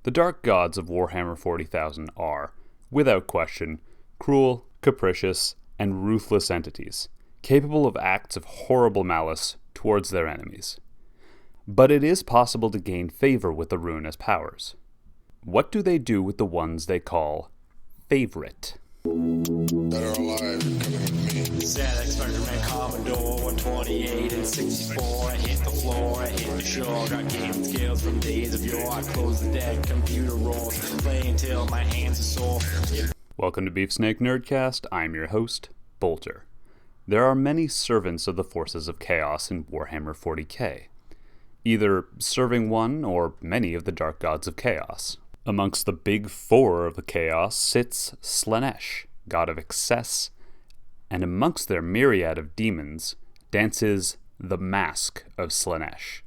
The dark gods of Warhammer 40,000 are, without question, cruel, capricious, and ruthless entities, capable of acts of horrible malice towards their enemies. But it is possible to gain favor with the rune as powers. What do they do with the ones they call favorite? That are alive and coming with me. ZX Spider-Man Commodore 128 and 64. I hit the floor, I hit the shore. Got gaming skills from days of yore. I close the deck, computer rolls, play until my hands are sore. Welcome to Beefsnake Nerdcast. I'm your host, Bolter. There are many servants of the forces of chaos in Warhammer 40k, either serving one or many of the dark gods of chaos. Amongst the big four of the chaos sits Slaanesh, god of excess, and amongst their myriad of demons dances the Masque of Slaanesh,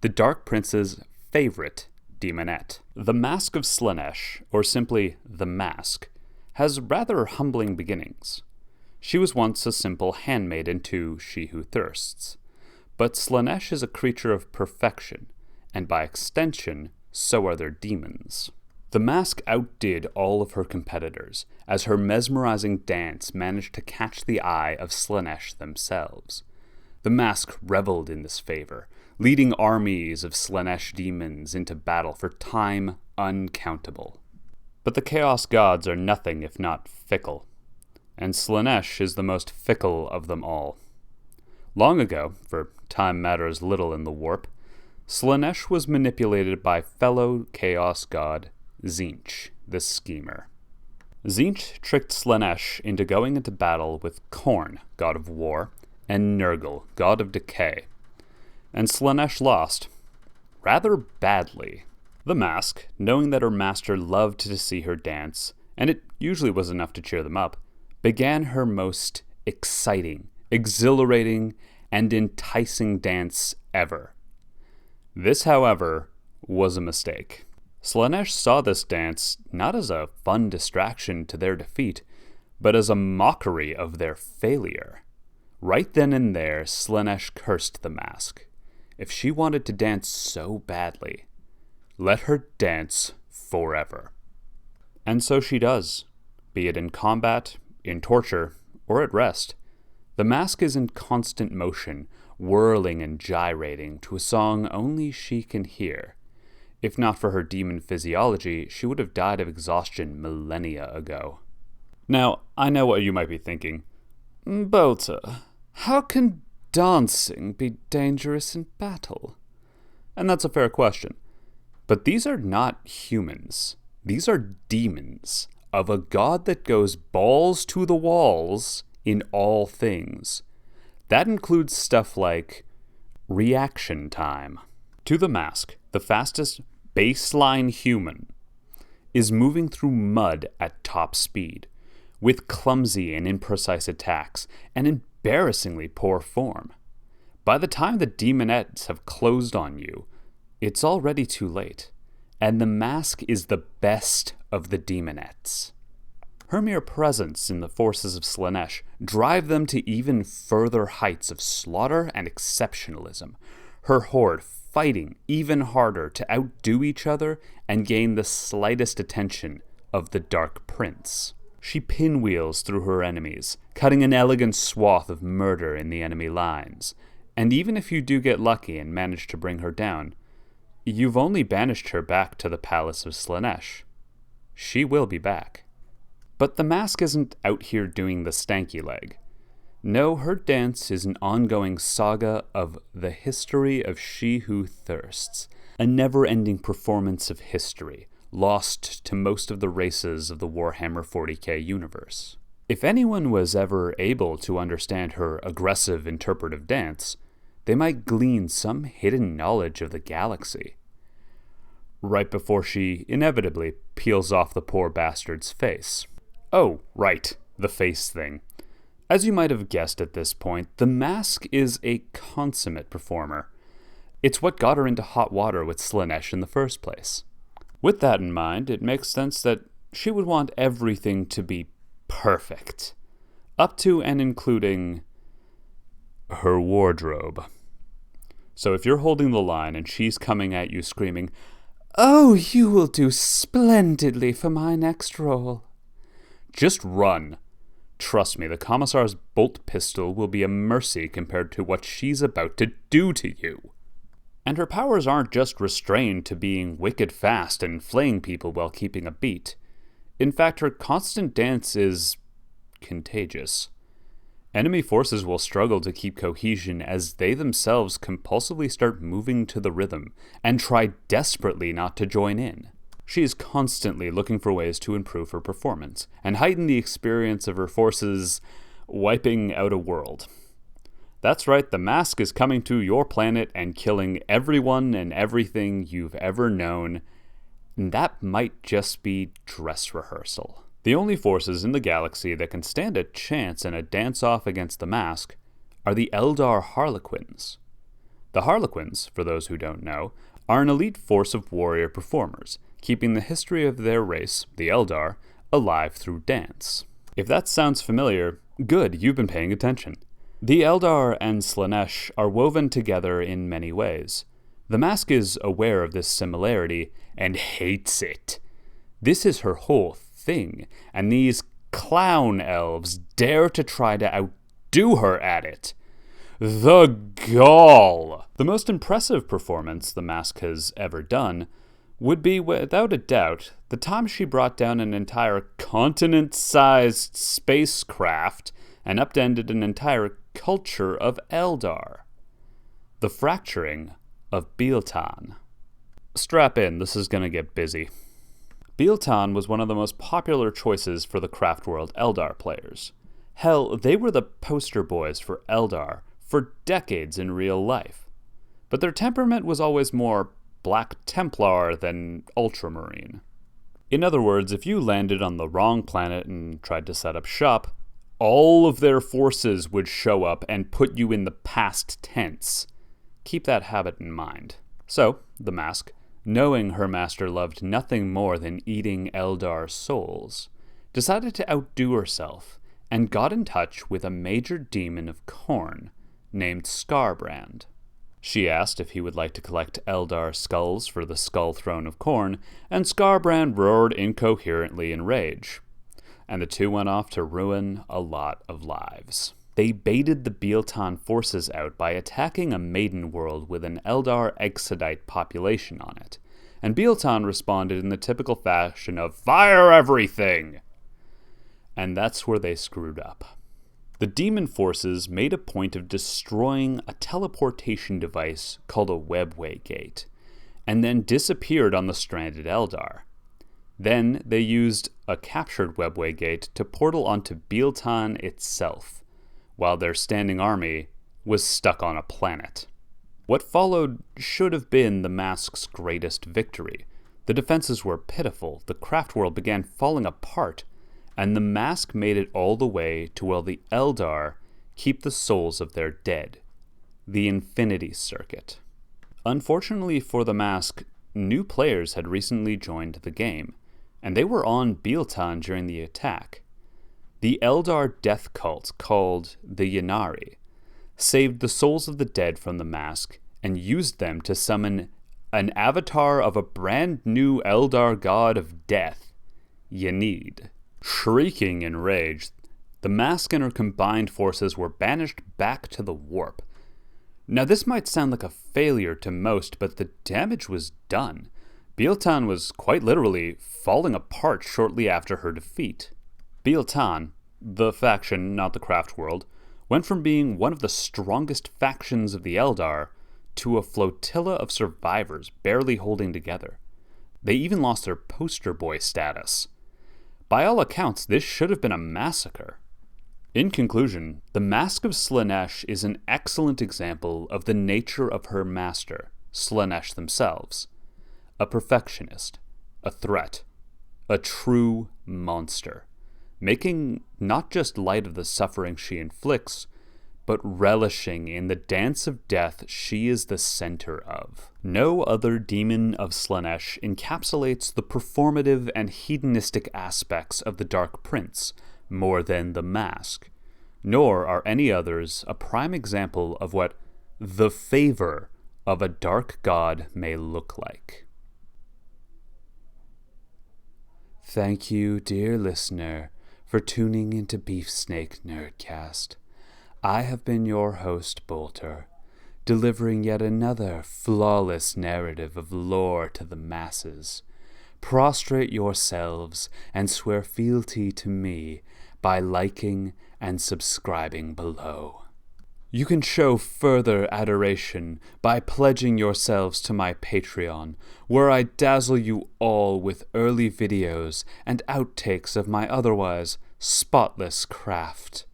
the Dark Prince's favorite demonette. The Masque of Slaanesh, or simply the Masque, has rather humbling beginnings. She was once a simple handmaiden to She Who Thirsts, but Slaanesh is a creature of perfection, and by extension, so are their demons. The Masque outdid all of her competitors, as her mesmerizing dance managed to catch the eye of Slaanesh themselves. The Masque reveled in this favor, leading armies of Slaanesh demons into battle for time uncountable. But the Chaos Gods are nothing if not fickle, and Slaanesh is the most fickle of them all. Long ago, for time matters little in the warp, Slaanesh was manipulated by fellow Chaos God Tzeentch, the Schemer. Tzeentch tricked Slaanesh into going into battle with Khorne, god of war, and Nurgle, god of decay. And Slaanesh lost, rather badly. The Masque, knowing that her master loved to see her dance, and it usually was enough to cheer them up, began her most exciting, exhilarating, and enticing dance ever. This, however, was a mistake. Slaanesh saw this dance not as a fun distraction to their defeat, but as a mockery of their failure. Right then and there, Slaanesh cursed the Masque. If she wanted to dance so badly, let her dance forever. And so she does, be it in combat, in torture, or at rest. The Masque is in constant motion, whirling and gyrating to a song only she can hear. If not for her demon physiology, she would have died of exhaustion millennia ago. Now, I know what you might be thinking. Bolter, how can dancing be dangerous in battle? And that's a fair question. But these are not humans. These are demons of a god that goes balls to the walls in all things. That includes stuff like reaction time. To the Masque, the fastest baseline human is moving through mud at top speed, with clumsy and imprecise attacks and embarrassingly poor form. By the time the demonettes have closed on you, it's already too late, and the Masque is the best of the demonettes. Her mere presence in the forces of Slaanesh drive them to even further heights of slaughter and exceptionalism, her horde fighting even harder to outdo each other and gain the slightest attention of the Dark Prince. She pinwheels through her enemies, cutting an elegant swath of murder in the enemy lines, and even if you do get lucky and manage to bring her down, you've only banished her back to the palace of Slaanesh. She will be back. But the Masque isn't out here doing the stanky leg. No, her dance is an ongoing saga of the history of She Who Thirsts, a never-ending performance of history, lost to most of the races of the Warhammer 40k universe. If anyone was ever able to understand her aggressive interpretive dance, they might glean some hidden knowledge of the galaxy. Right before she inevitably peels off the poor bastard's face. Oh, right, the face thing. As you might have guessed at this point, the Masque is a consummate performer. It's what got her into hot water with Slaanesh in the first place. With that in mind, it makes sense that she would want everything to be perfect, up to and including her wardrobe. So if you're holding the line and she's coming at you screaming, "Oh, you will do splendidly for my next role." "Just run. Trust me, the Commissar's bolt pistol will be a mercy compared to what she's about to do to you." And her powers aren't just restrained to being wicked fast and flaying people while keeping a beat. In fact, her constant dance is contagious. Enemy forces will struggle to keep cohesion as they themselves compulsively start moving to the rhythm and try desperately not to join in. She is constantly looking for ways to improve her performance and heighten the experience of her forces wiping out a world. That's right, the Masque is coming to your planet and killing everyone and everything you've ever known, and that might just be dress rehearsal. The only forces in the galaxy that can stand a chance in a dance-off against the Masque are the Eldar Harlequins. The Harlequins, for those who don't know, are an elite force of warrior performers, keeping the history of their race, the Eldar, alive through dance. If that sounds familiar, good, you've been paying attention. The Eldar and Slaanesh are woven together in many ways. The Masque is aware of this similarity and hates it. This is her whole thing, and these clown elves dare to try to outdo her at it. The gall! The most impressive performance the Masque has ever done would be, without a doubt, the time she brought down an entire continent-sized spacecraft and upended an entire culture of Eldar. The fracturing of Bieltan. Strap in, this is gonna get busy. Bieltan was one of the most popular choices for the Craftworld Eldar players. Hell, they were the poster boys for Eldar for decades in real life. But their temperament was always more Black Templar than Ultramarine. In other words, if you landed on the wrong planet and tried to set up shop, all of their forces would show up and put you in the past tense. Keep that habit in mind. So, the Masque, knowing her master loved nothing more than eating Eldar souls, decided to outdo herself and got in touch with a major demon of Khorne named Skarbrand. She asked if he would like to collect Eldar skulls for the Skull Throne of Khorne, and Skarbrand roared incoherently in rage. And the two went off to ruin a lot of lives. They baited the Bieltan forces out by attacking a maiden world with an Eldar Exodite population on it, and Bieltan responded in the typical fashion of "Fire everything!" And that's where they screwed up. The demon forces made a point of destroying a teleportation device called a webway gate, and then disappeared on the stranded Eldar. Then they used a captured webway gate to portal onto Bieltan itself, while their standing army was stuck on a planet. What followed should have been the Masque's greatest victory. The defenses were pitiful, the craft world began falling apart, and the Masque made it all the way to where the Eldar keep the souls of their dead, the Infinity Circuit. Unfortunately for the Masque, new players had recently joined the game, and they were on Bieltan during the attack. The Eldar death cult, called the Ynnari, saved the souls of the dead from the Masque and used them to summon an avatar of a brand new Eldar god of death, Ynid. Shrieking in rage, the Masque and her combined forces were banished back to the warp. Now this might sound like a failure to most, but the damage was done. Bieltan was quite literally falling apart shortly after her defeat. Bieltan, the faction, not the craft world, went from being one of the strongest factions of the Eldar to a flotilla of survivors barely holding together. They even lost their poster boy status. By all accounts, this should have been a massacre. In conclusion, the Masque of Slaanesh is an excellent example of the nature of her master, Slaanesh themselves. A perfectionist, a threat, a true monster, making not just light of the suffering she inflicts, but relishing in the dance of death she is the center of. No other demon of Slaanesh encapsulates the performative and hedonistic aspects of the Dark Prince more than the Masque, nor are any others a prime example of what the favor of a dark god may look like. Thank you, dear listener, for tuning into Beefsnake Nerdcast. I have been your host, Bolter, delivering yet another flawless narrative of lore to the masses. Prostrate yourselves and swear fealty to me by liking and subscribing below. You can show further adoration by pledging yourselves to my Patreon, where I dazzle you all with early videos and outtakes of my otherwise spotless craft.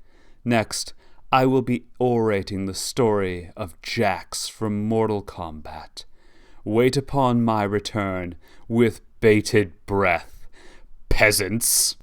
Next, I will be orating the story of Jax from Mortal Kombat. Wait upon my return with bated breath, peasants.